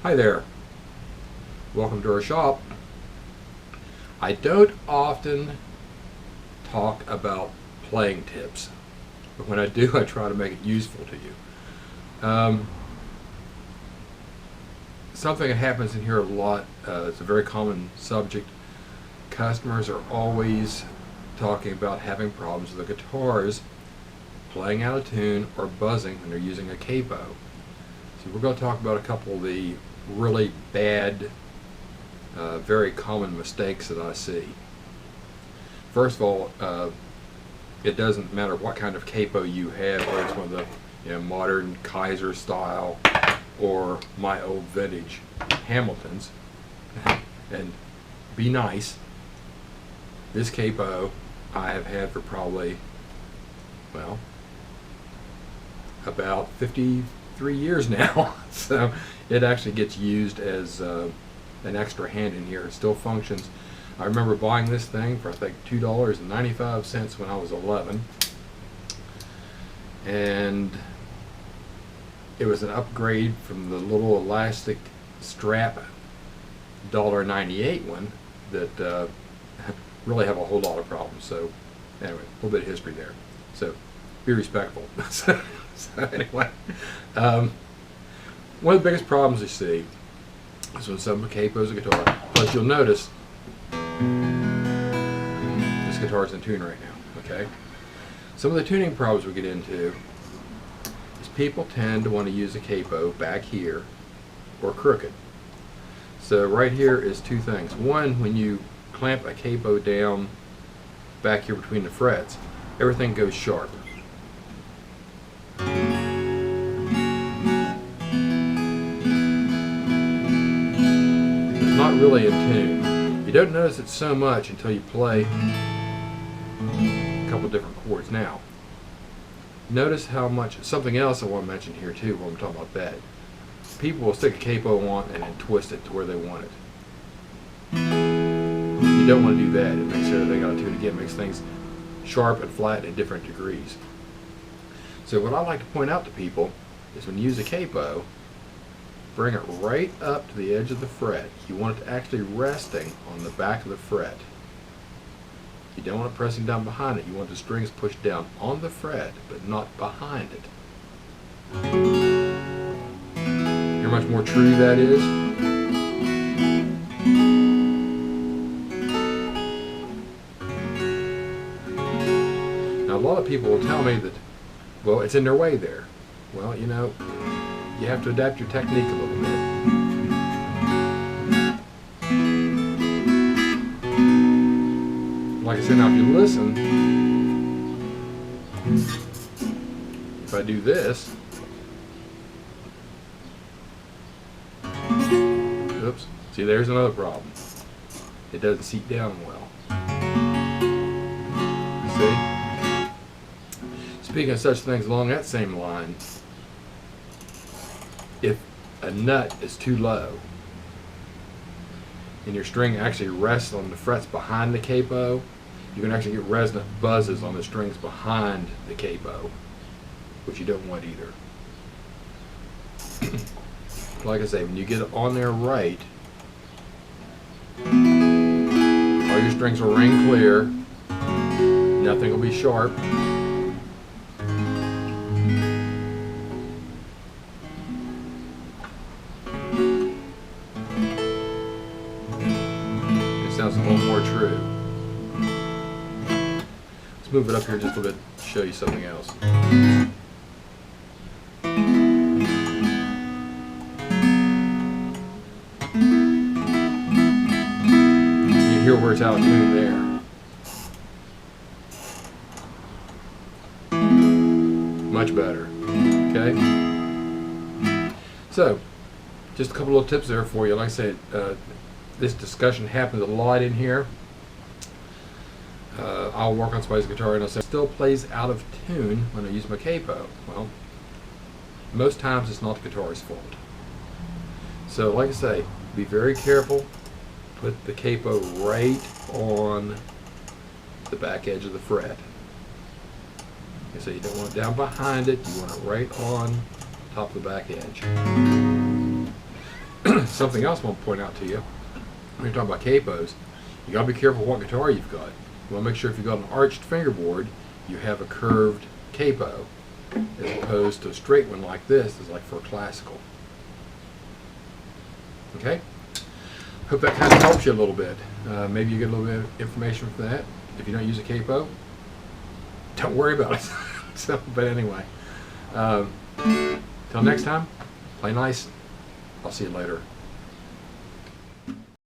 Hi there, welcome to our shop. I don't often talk about playing tips, but when I do, I try to make it useful to you. Something that happens in here a lot, it's a very common subject. Customers are always talking about having problems with the guitars playing out of tune or buzzing when they're using a capo. So we're going to talk about a couple of the really bad, very common mistakes that I see. First of all, it doesn't matter what kind of capo you have, whether it's one of the modern Kaiser style or my old vintage Hamiltons. And be nice. This capo I have had for probably, well, about 53 years now. So it actually gets used as an extra hand in here. It still functions. I remember buying this thing for I think $2.95 when I was 11, and it was an upgrade from the little elastic strap $1.98 one that really have a whole lot of problems. So anyway, a little bit of history there. So be respectful. So anyway, one of the biggest problems you see is when someone capos a guitar. Plus, you'll notice this guitar is in tune right now. Okay. Some of the tuning problems we get into is people tend to want to use a capo back here or crooked. So right here is two things. One, when you clamp a capo down back here between the frets, everything goes sharp. It's not really in tune. You don't notice it so much until you play a couple different chords. Now, notice how much, something else I want to mention here too when I'm talking about that. People will stick a capo on and then twist it to where they want it. You don't want to do that. It makes everything out of tune again. It makes things sharp and flat in different degrees. So what I like to point out to people is when you use a capo, bring it right up to the edge of the fret. You want it actually resting on the back of the fret. You don't want it pressing down behind it. You want the strings pushed down on the fret, but not behind it. Hear how much more true that is? Now, a lot of people will tell me that, well, it's in their way there. Well, you know, you have to adapt your technique a little bit. Like I said, now if you listen, if I do this, oops, see, there's another problem. It doesn't seat down well. See? Speaking of such things along that same line, if a nut is too low and your string actually rests on the frets behind the capo, you can actually get resonant buzzes on the strings behind the capo, which you don't want either. Like I say, when you get it on there right, all your strings will ring clear, nothing will be sharp. Sounds a little more true. Let's move it up here just a little bit to show you something else. You hear where it's out of tune there. Much better. Okay? So, just a couple of tips there for you. Like I said, this discussion happens a lot in here. I'll work on somebody's guitar and I'll say, it still plays out of tune when I use my capo. Well, most times it's not the guitar's fault. So like I say, be very careful. Put the capo right on the back edge of the fret. And so you don't want it down behind it, you want it right on top of the back edge. Something else I want to point out to you, when you're talking about capos, you got to be careful what guitar you've got. You want to make sure if you've got an arched fingerboard, you have a curved capo, as opposed to a straight one like this is like for a classical. Okay? Hope that kind of helps you a little bit. Maybe you get a little bit of information from that. If you don't use a capo, don't worry about it. So, but anyway, till next time, play nice. I'll see you later.